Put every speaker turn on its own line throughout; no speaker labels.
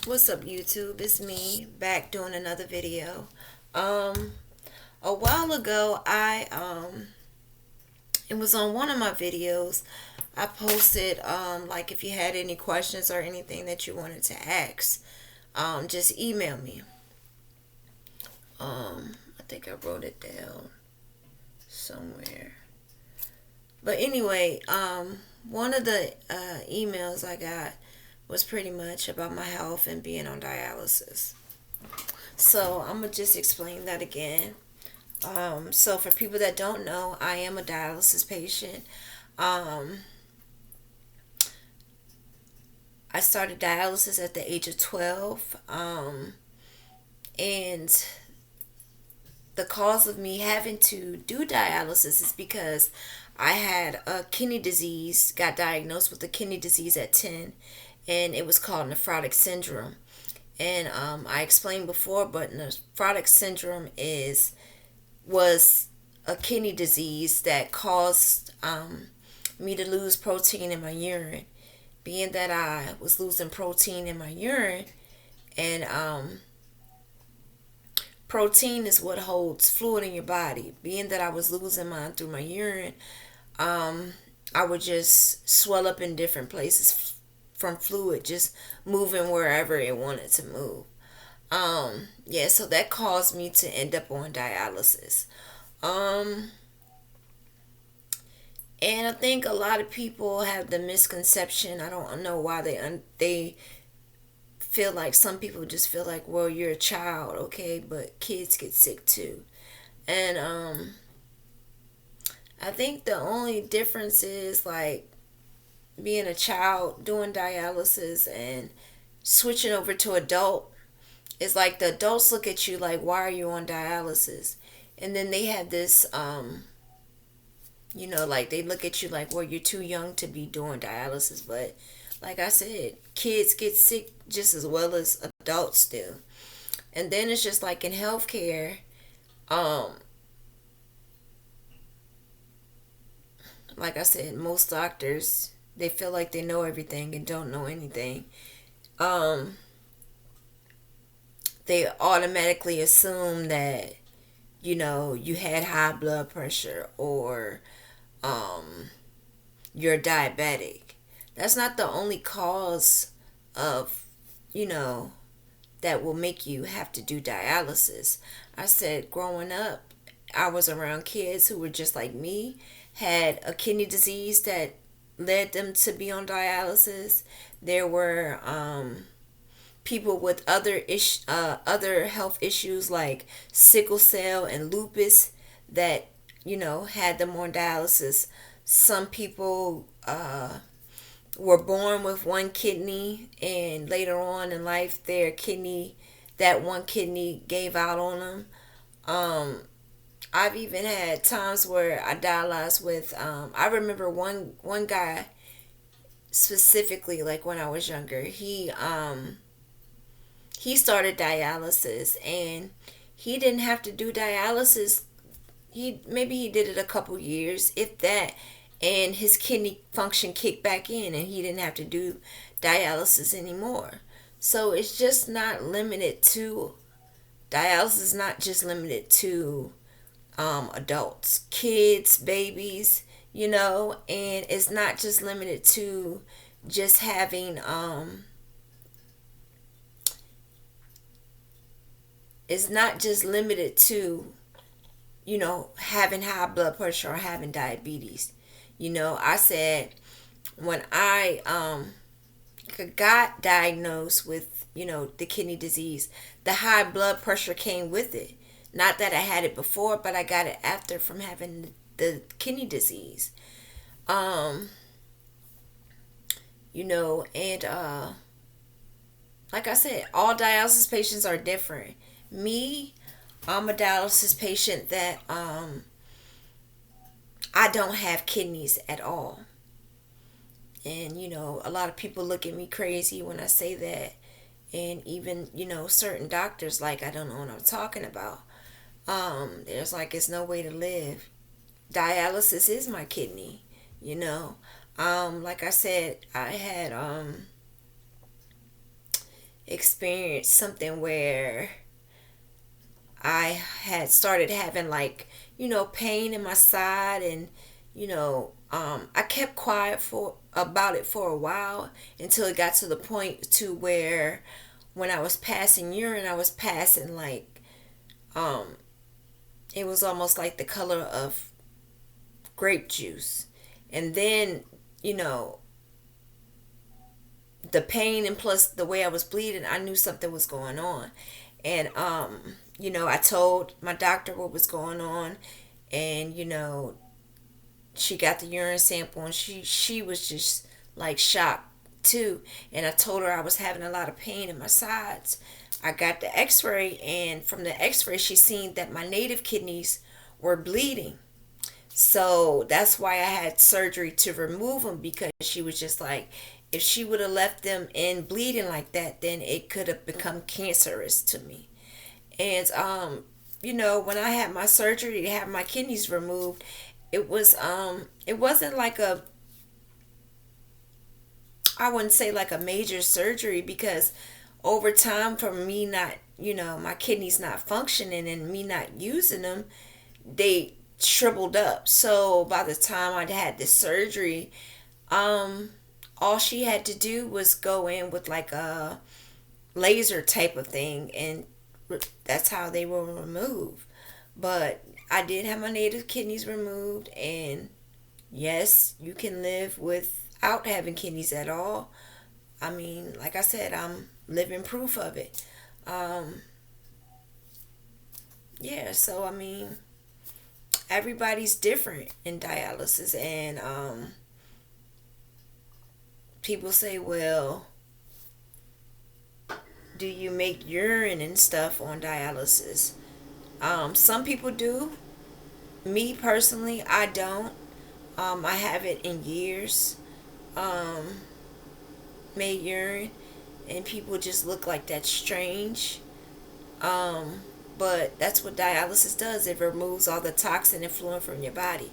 What's up, YouTube? It's me back doing another video. Um, a while ago, it was on one of my videos. I posted like if you had any questions or anything that you wanted to ask, just email me. I think I wrote it down somewhere. But anyway, one of the emails I got was pretty much about my health and being on dialysis. So I'm gonna just explain that again. So for people that don't know, I am a dialysis patient. Um, I started dialysis at the age of 12, and the cause of me having to do dialysis is because I had a kidney disease. Got diagnosed with a kidney disease at 10, and it was called nephrotic syndrome. And I explained before, but nephrotic syndrome was a kidney disease that caused me to lose protein in my urine. Being that I was losing protein in my urine, and protein is what holds fluid in your body. Being that I was losing mine through my urine, um, I would just swell up in different places from fluid, just moving wherever it wanted to move. Yeah, so that caused me to end up on dialysis. Um, and I think a lot of people have the misconception. I don't know why they feel like some people just feel like, well, you're a child, okay, but kids get sick too. And I think the only difference is like being a child doing dialysis and switching over to adult. It's like the adults look at you like, why are you on dialysis? And then they have this like they look at you like, well, you're too young to be doing dialysis. But like I said, kids get sick just as well as adults do. And then it's just like in healthcare, um, like I said, most doctors, they feel like they know everything and don't know anything. Um, they automatically assume that, you had high blood pressure or um, you're diabetic. That's not the only cause of, you know, that will make you have to do dialysis. I said growing up, I was around kids who were just like me, had a kidney disease that led them to be on dialysis. There were people with other health issues like sickle cell and lupus that had them on dialysis. Some people were born with one kidney, and later on in life that one kidney gave out on them. um I've even had times where I dialyzed with I remember one guy specifically, like when I was younger. He started dialysis, and he didn't have to do dialysis. He did it a couple years, if that, and his kidney function kicked back in, and he didn't have to do dialysis anymore. So it's just not limited to dialysis. Is not just limited to adults, kids, babies, and it's not just limited to just having it's not just limited to having high blood pressure or having diabetes. I said when I got diagnosed with the kidney disease, the high blood pressure came with it. Not that I had it before, but I got it after from having the kidney disease. Um, and like I said, all dialysis patients are different. Me, I'm a dialysis patient that I don't have kidneys at all. And a lot of people look at me crazy when I say that. And even, certain doctors like I don't know what I'm talking about. There's like it's no way to live. Dialysis is my kidney, you know. Like I said, I had experienced something where I had started having like, pain in my side, and I kept quiet for about it for a while until it got to the point to where when I was passing urine, I was passing like um it was almost like the color of grape juice. And then, you know, the pain and plus the way I was bleeding, I knew something was going on. And I told my doctor what was going on, and she got the urine sample, and she was just like shocked too. And I told her I was having a lot of pain in my sides. I got the x-ray, and from the x-ray she seen that my native kidneys were bleeding. So that's why I had surgery to remove them, because she was just like, if she would have left them in bleeding like that, then it could have become cancerous to me. And when I had my surgery to have my kidneys removed, it wasn't like a, I wouldn't say like a major surgery, because over time, from me not, my kidneys not functioning and me not using them, they shriveled up. So by the time I had the surgery, um all she had to do was go in with like a laser type of thing, and that's how they were removed. But I did have my native kidneys removed, and yes, you can live without having kidneys at all. I mean, like I said, I'm living proof of it. um yeah, so I mean, everybody's different in dialysis. And people say, well, do you make urine and stuff on dialysis? Some people do. Me personally, I don't. I haven't in years um, made urine, and people just look like that's strange. Um, but that's what dialysis does. It removes all the toxin and fluid from your body.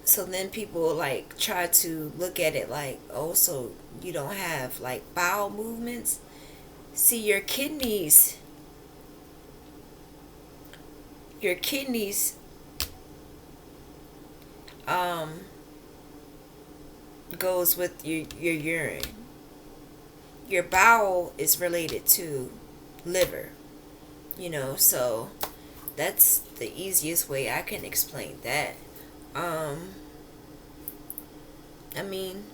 So then people like try to look at it like, oh, so you don't have like bowel movements. See, your kidneys um goes with your urine. Your bowel is related to liver, so that's the easiest way I can explain that. um I mean,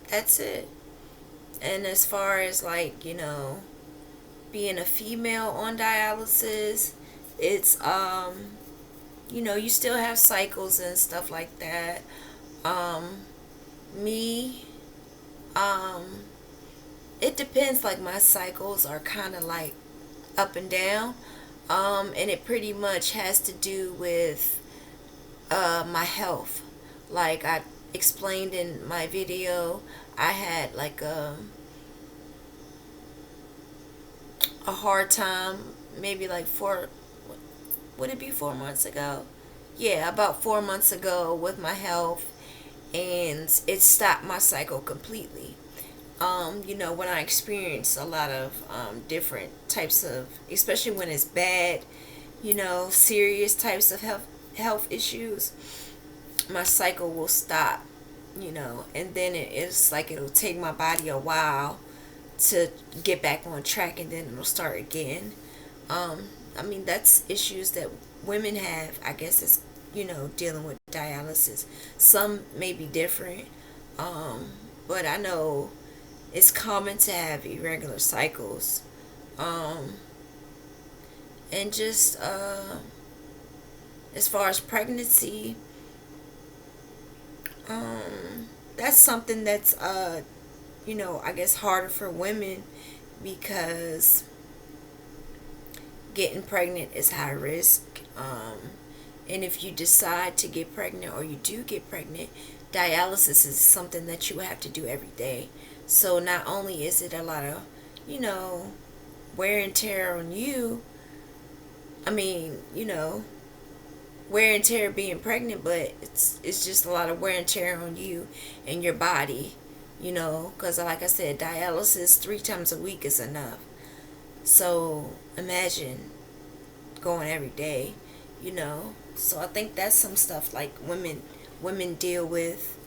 that's it. And as far as like, being a female on dialysis, it's you still have cycles and stuff like that. um Me, um it depends. Like, my cycles are kind of like up and down. And it pretty much has to do with my health. Like I explained in my video, I had like a hard time, maybe like would it be 4 months ago? Yeah, about 4 months ago with my health, and it stopped my cycle completely. When I experience a lot of different types of, especially when it's bad, serious types of health issues, my cycle will stop. And then it's like it'll take my body a while to get back on track, and then it'll start again. Um, I mean, that's issues that women have. I guess it's dealing with dialysis. Some may be different, um, but I know it's common to have irregular cycles. Um, and just as far as pregnancy, that's something that's I guess harder for women, because getting pregnant is high risk. And if you decide to get pregnant, or you do get pregnant, dialysis is something that you have to do every day. So not only is it a lot of, you know, wear and tear on you, I mean, wear and tear being pregnant, but it's just a lot of wear and tear on you and your body, because like I said, dialysis 3 times a week is enough. So imagine going every day, So I think that's some stuff like women deal with,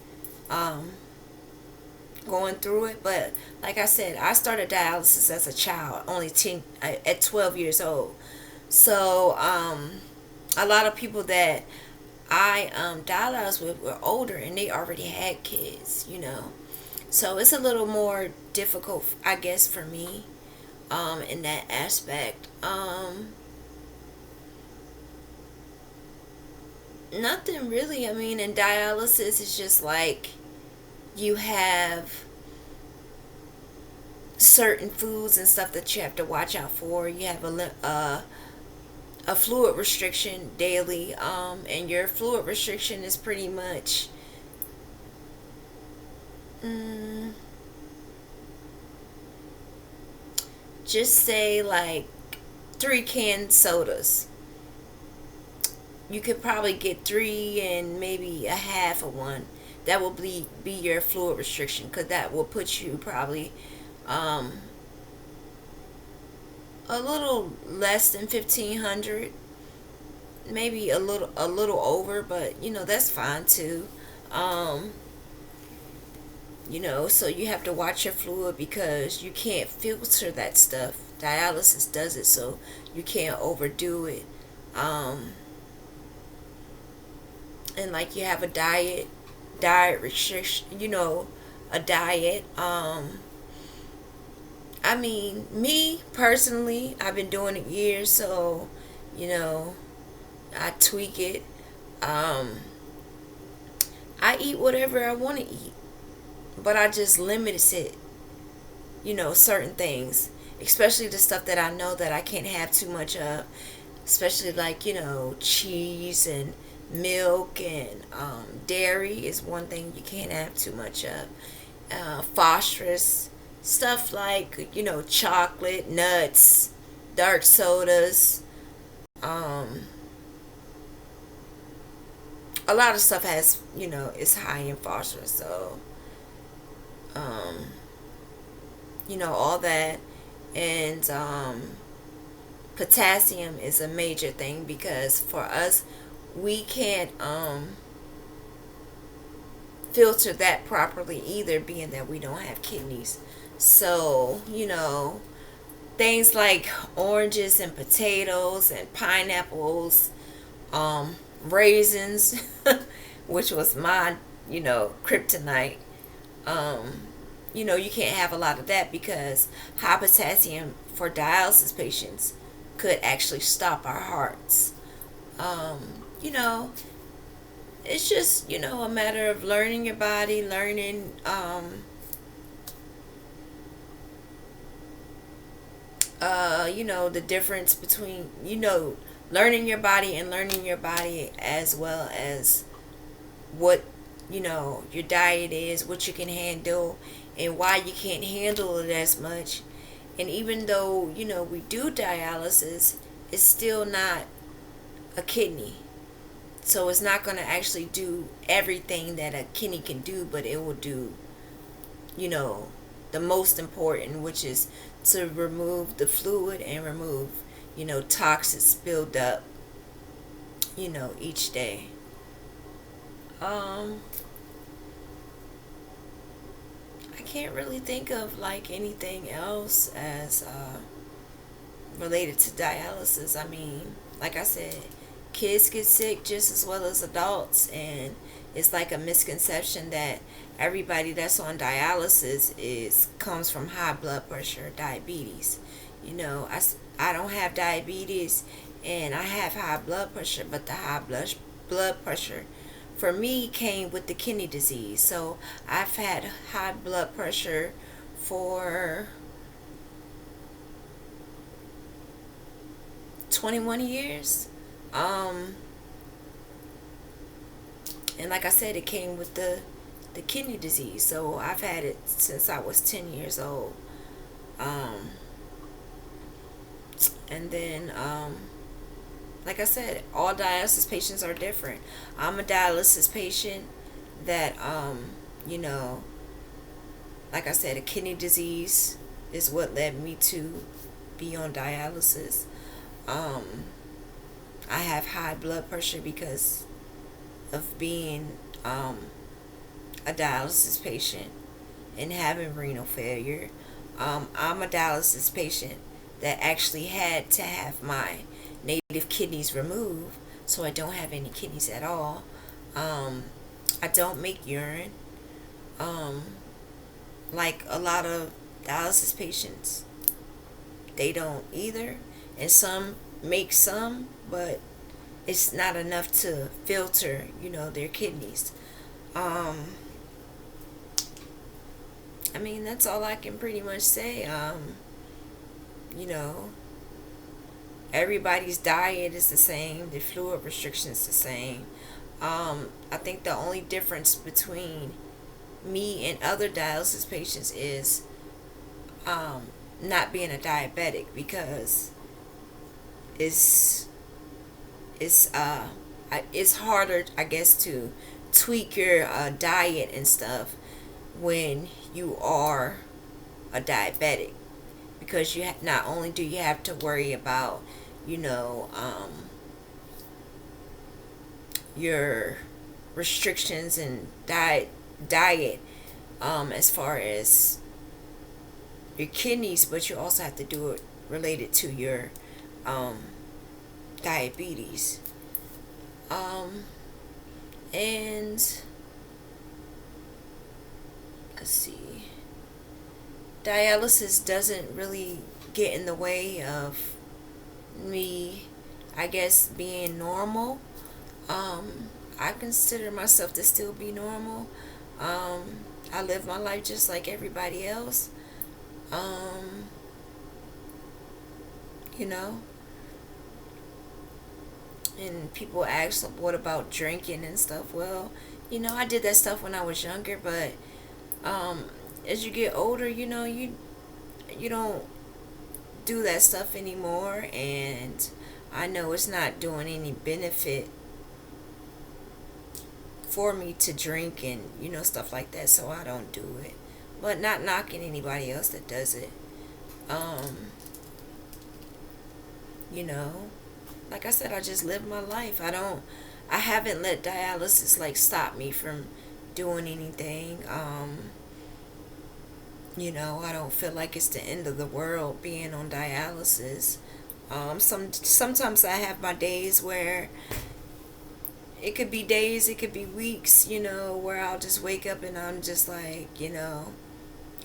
um, going through it. But like I said, I started dialysis as a child, only at 12 years old. So a lot of people that I dialyzed with were older and they already had kids. So it's a little more difficult, I guess, for me, in that aspect. Nothing really. I mean, in dialysis, it's just like you have certain foods and stuff that you have to watch out for. You have a fluid restriction daily, and your fluid restriction is pretty much, mm, just say like 3 canned sodas. You could probably get three and maybe a half of one. That will be your fluid restriction, because that will put you probably, um, a little less than 1,500, maybe a little over, but that's fine too. Um, so you have to watch your fluid because you can't filter that stuff. Dialysis does it, so you can't overdo it. Um, and like you have a diet restriction, a diet. I mean, me personally, I've been doing it years, so you know, I tweak it. Um, I eat whatever I want to eat, but I just limit it. Certain things, especially the stuff that I know that I can't have too much of, especially like cheese and milk and dairy is one thing you can't have too much of. Phosphorus, stuff like chocolate, nuts, dark sodas. Um, a lot of stuff has is high in phosphorus, so um, all that. And potassium is a major thing because for us, we can't filter that properly either, being that we don't have kidneys. So things like oranges and potatoes and pineapples, um, raisins, which was my kryptonite. um, you can't have a lot of that because high potassium for dialysis patients could actually stop our hearts. um, you know it's just a matter of learning your body, learning the difference between learning your body and learning your body, as well as what your diet is, what you can handle, and why you can't handle it as much. And even though we do dialysis, it's still not a kidney. So it's not going to actually do everything that a kidney can do, but it will do, you know, the most important, which is to remove the fluid and remove, toxins build up, each day. Um, I can't really think of like anything else as related to dialysis. I mean, like I said, kids get sick just as well as adults, and it's like a misconception that everybody that's on dialysis is comes from high blood pressure, diabetes. I don't have diabetes and I have high blood pressure, but the high blood pressure for me came with the kidney disease. So I've had high blood pressure for 21 years. Um, and like I said, it came with the kidney disease. So I've had it since I was 10 years old. Um, and then, like I said, all dialysis patients are different. I'm a dialysis patient that, you know, like I said, a kidney disease is what led me to be on dialysis. Um, I have high blood pressure because of being a dialysis patient and having renal failure. I'm a dialysis patient that actually had to have my native kidneys removed, so I don't have any kidneys at all. Um, I don't make urine, um, like a lot of dialysis patients. They don't either, and some make some, but it's not enough to filter, their kidneys. Um, I mean, that's all I can pretty much say. You know, everybody's diet is the same, the fluid restriction is the same. I think the only difference between me and other dialysis patients is um, not being a diabetic, because it's it's harder, I guess, to tweak your diet and stuff when you are a diabetic, because not only do you have to worry about you know um, your restrictions and diet, as far as your kidneys, but you also have to do it related to your um, diabetes. Um, and let's see, dialysis doesn't really get in the way of me, I guess, being normal. I consider myself to still be normal. Um, I live my life just like everybody else. Um, you know, and people ask, what about drinking and stuff? Well, I did that stuff when I was younger, but um, as you get older, you don't do that stuff anymore, and I know it's not doing any benefit for me to drink and stuff like that, so I don't do it. But not knocking anybody else that does it. Um, you know, like I said, I just live my life. I haven't let dialysis like stop me from doing anything. I don't feel like it's the end of the world being on dialysis. Sometimes I have my days where it could be days, it could be weeks, where I'll just wake up and I'm just like,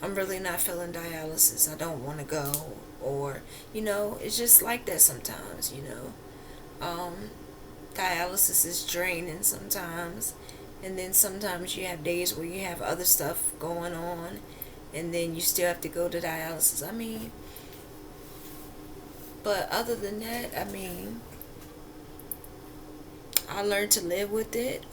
I'm really not feeling dialysis. I don't want to go. Or, it's just like that sometimes. Um, Dialysis is draining sometimes. And then sometimes you have days where you have other stuff going on. And then you still have to go to dialysis. I mean, but other than that, I mean, I learned to live with it.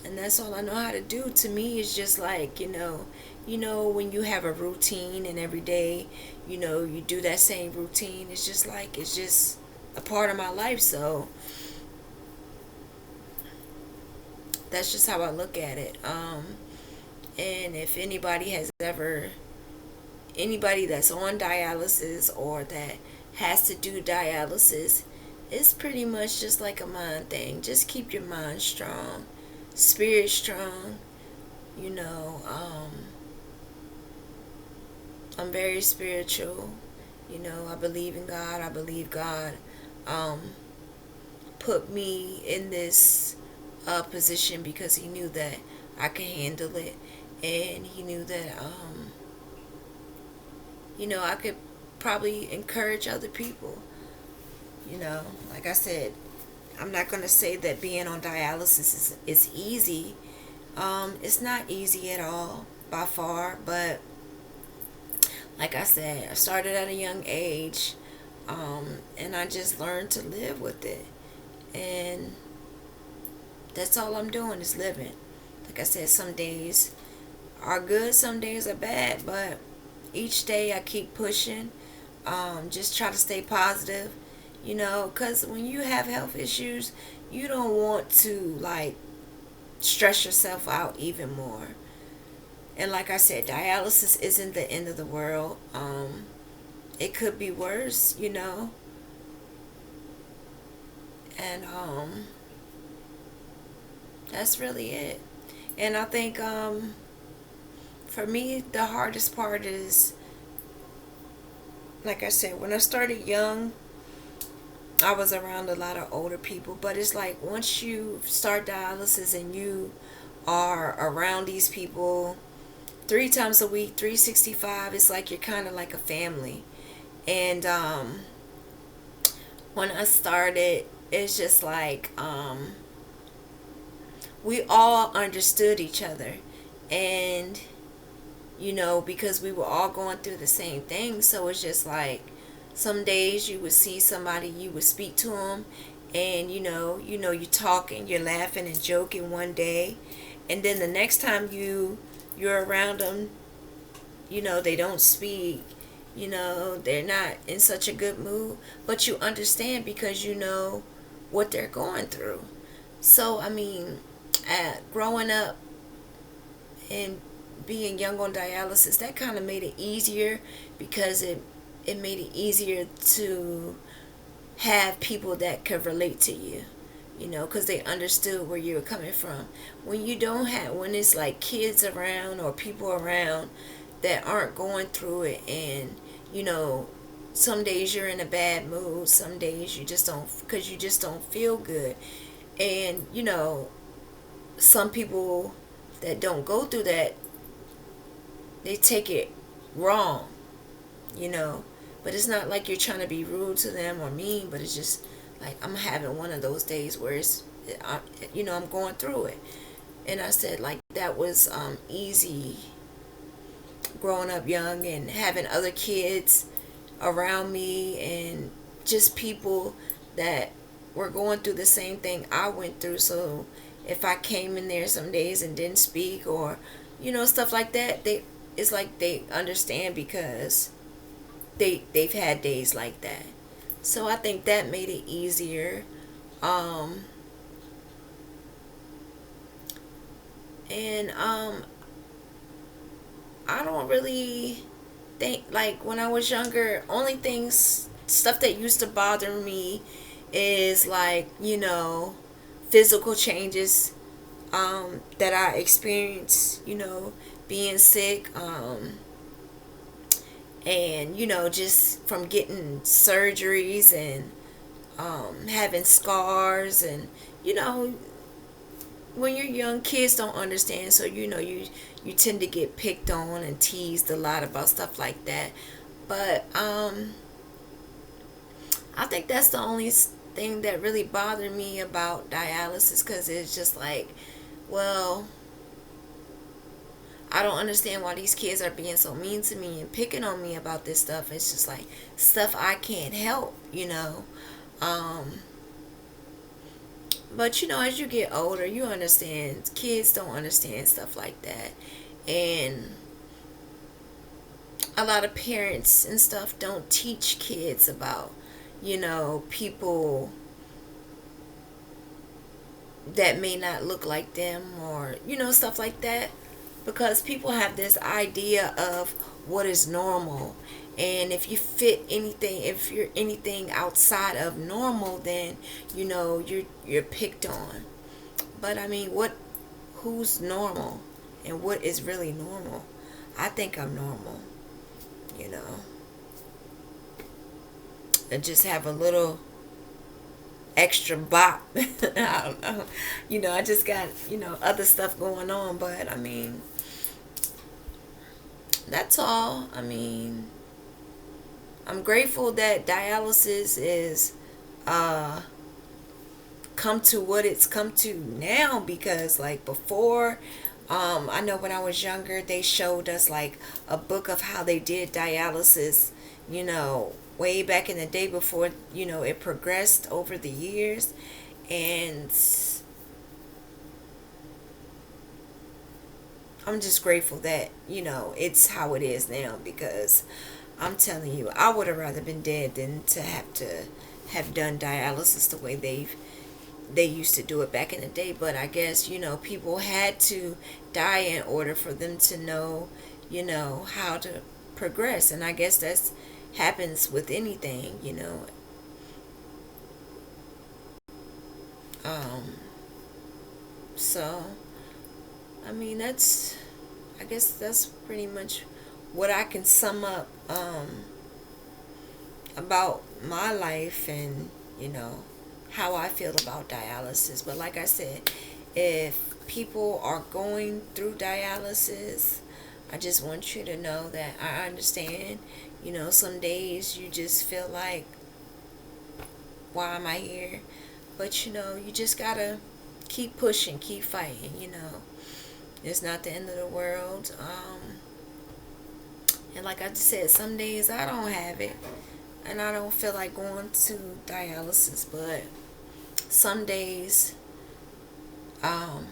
And that's all I know how to do. To me, it's just like, when you have a routine and every day, you do that same routine. It's just like, it's just a part of my life. So that's just how I look at it. And if anybody that's on dialysis or that has to do dialysis, it's pretty much just like a mind thing. Just keep your mind strong, spirit strong. You know, um, I'm very spiritual. I believe in God. I believe God um, put me in this position because He knew that I could handle it, and He knew that I could probably encourage other people. Like I said, I'm not going to say that being on dialysis is easy. It's not easy at all, by far, but like I said, I started at a young age, and I just learned to live with it. And that's all I'm doing is living. Like I said, some days are good, some days are bad, but each day I keep pushing. Just try to stay positive, because when you have health issues, you don't want to like stress yourself out even more. And like I said, dialysis isn't the end of the world. It could be worse, and that's really it. And I think for me, the hardest part is, like I said, when I started young, I was around a lot of older people. But it's like once you start dialysis and you are around these people 3 times a week, 365, it's like you're kind of like a family. And when I started, it's just like we all understood each other. And because we were all going through the same thing. So it's just like some days you would see somebody, you would speak to them, and you talking, you're laughing and joking one day, and then the next time you're around them, they don't speak. They're not in such a good mood, but you understand because you know what they're going through. So I mean, growing up and being young on dialysis, that kind of made it easier because it made it easier to have people that could relate to you, because they understood where you were coming from. When you don't have, when it's like kids around or people around that aren't going through it, and some days you're in a bad mood, some days you just don't, because you just don't feel good. And some people that don't go through that, they take it wrong, you know. But it's not like you're trying to be rude to them or mean, but it's just like I'm having one of those days where I'm going through it. And I said, like, that was easy growing up young and having other kids around me and just people that were going through the same thing I went through. So if I came in there some days and didn't speak or stuff like that, it's like they understand because they've had days like that. So I think that made it easier. And I don't really think, like, when I was younger, only things, stuff that used to bother me is like, physical changes that I experienced, being sick, and just from getting surgeries and having scars, and when you're young, kids don't understand, so you tend to get picked on and teased a lot about stuff like that. But I think that's the only thing that really bothered me about dialysis, because it's just like, well, I don't understand why these kids are being so mean to me and picking on me about this stuff. It's just like stuff I can't help. But as you get older, you understand. Kids don't understand stuff like that. And a lot of parents and stuff don't teach kids about, people that may not look like them, or, stuff like that. Because people have this idea of what is normal. And if you fit anything, if you're anything outside of normal, then, you're picked on. But I mean, who's normal? And what is really normal? I think I'm normal, you know. And just have a little extra bop. I don't know. I just got, other stuff going on. But I mean, that's all. I mean, I'm grateful that dialysis is come to what it's come to now, because like before, I know when I was younger they showed us like a book of how they did dialysis, way back in the day before, it progressed over the years. And I'm just grateful that, it's how it is now, because I'm telling you, I would have rather been dead than to have done dialysis the way they've they used to do it back in the day. But I guess, people had to die in order for them to know, how to progress. And I guess that's happens with anything. Um, so, I mean, I guess that's pretty much what I can sum up about my life and, how I feel about dialysis. But like I said, if people are going through dialysis, I just want you to know that I understand. Some days you just feel like, why am I here? But you just gotta keep pushing, keep fighting. It's not the end of the world. And like I just said, some days I don't have it and I don't feel like going to dialysis, but some days, um,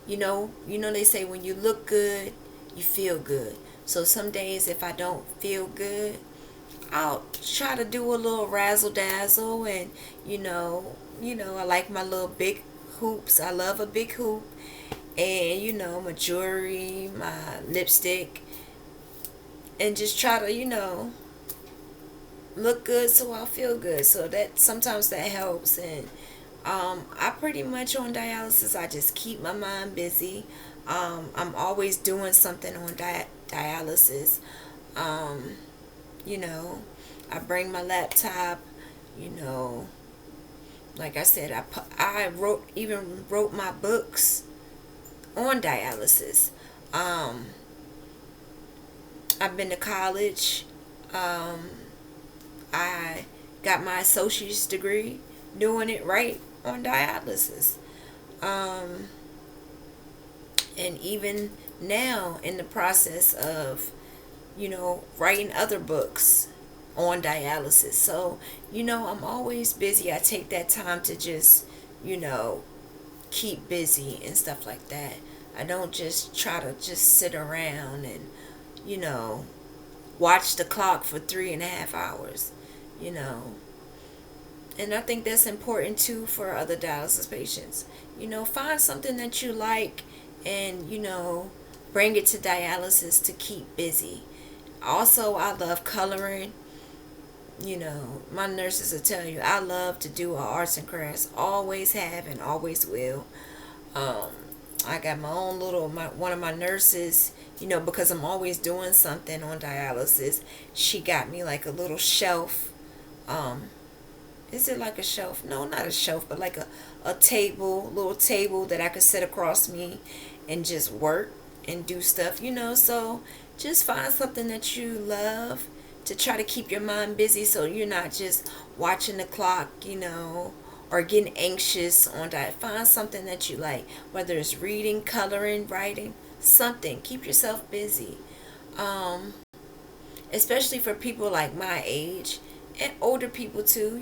they say when you look good, you feel good. So some days if I don't feel good, I'll try to do a little razzle dazzle, and I like my little big hoops. I love a big hoop, and my jewelry, my lipstick, and just try to look good so I'll feel good. So that sometimes that helps. And I pretty much on dialysis, I just keep my mind busy. I'm always doing something on dialysis. Um, you know, I bring my laptop. You know, like I said, I wrote my books on dialysis. Um, I've been to college. Um, I got my associate's degree doing it right on dialysis. Um, and even now in the process of, writing other books on dialysis. So, I'm always busy. I take that time to just, you know, keep busy and stuff like that. I don't just try to just sit around and, you know, watch the clock for 3.5 hours, you know. And I think that's important too for other dialysis patients. Find something that you like and, bring it to dialysis to keep busy. Also, I love coloring. My nurses will tell you I love to do arts and crafts. Always have and always will. Um, I got my own one of my nurses, because I'm always doing something on dialysis. She got me like a little shelf. Um, is it like a shelf? No, not a shelf, but like a little table that I could sit across me and just work and do stuff. So just find something that you love to try to keep your mind busy so you're not just watching the clock, or getting anxious on that. Find something that you like, whether it's reading, coloring, writing, something. Keep yourself busy. Um, Especially for people like my age and older people too.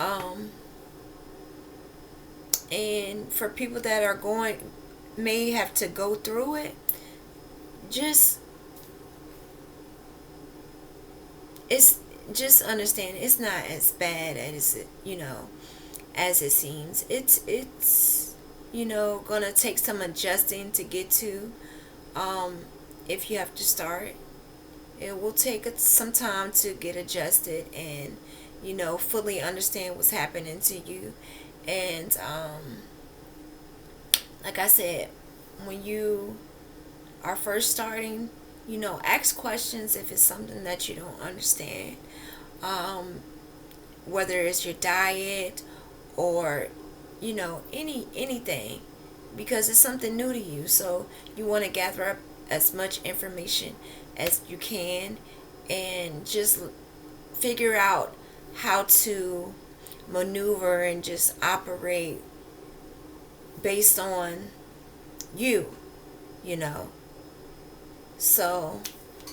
Um, and for people that are may have to go through it, just it's just understand it's not as bad as it seems. It's gonna take some adjusting to get to. Um, if you have to start, it will take some time to get adjusted and fully understand what's happening to you. And like I said, when you are first starting, ask questions if it's something that you don't understand. Um, Whether it's your diet or anything, because it's something new to you. So you want to gather up as much information as you can and just figure out how to maneuver and just operate based on you you know so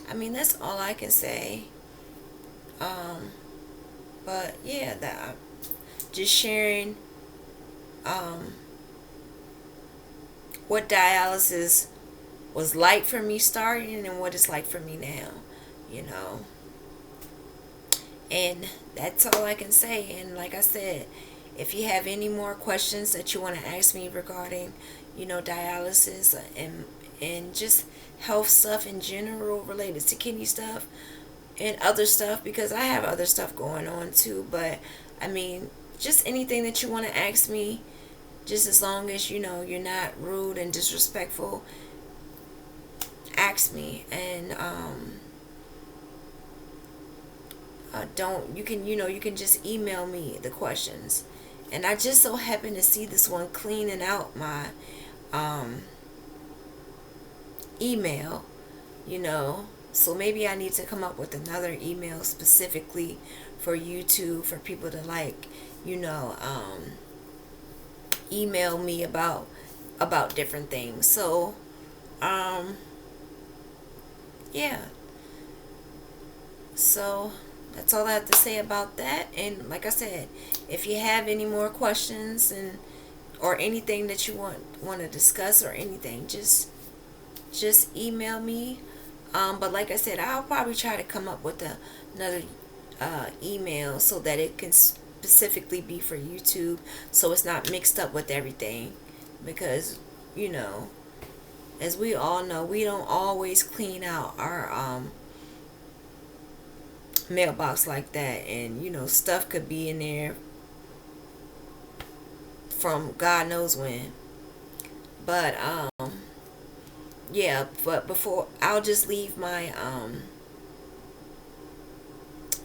I mean, that's all I can say. um but yeah, that just sharing um what dialysis was like for me starting and what it's like for me now you know and that's all I can say. And like I said, If you have any more questions that you want to ask me regarding, dialysis and just health stuff in general related to kidney stuff and other stuff, because I have other stuff going on too, but I mean, just anything that you want to ask me, just as long as you're not rude and disrespectful, ask me. And don't you can just email me the questions. And I just so happen to see this one cleaning out my email, so maybe I need to come up with another email specifically for YouTube, for people to email me about different things. So yeah, so that's all I have to say about that. And like I said, if you have any more questions and or anything that you want to discuss or anything, just email me. But like I said, I'll probably try to come up with another email so that it can specifically be for YouTube, so it's not mixed up with everything. Because as we all know, we don't always clean out our mailbox like that, and stuff could be in there from God knows when. But yeah, but before, I'll just leave my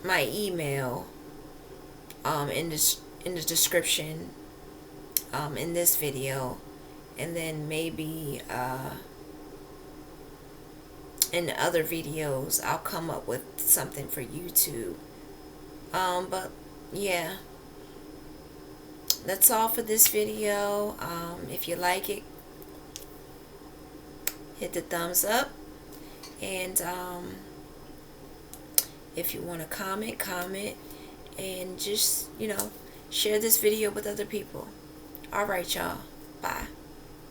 email in the description in this video, and then maybe in other videos I'll come up with something for YouTube. But yeah, that's all for this video. If you like it, hit the thumbs up, and if you want to comment, and just share this video with other people. All right, y'all, bye.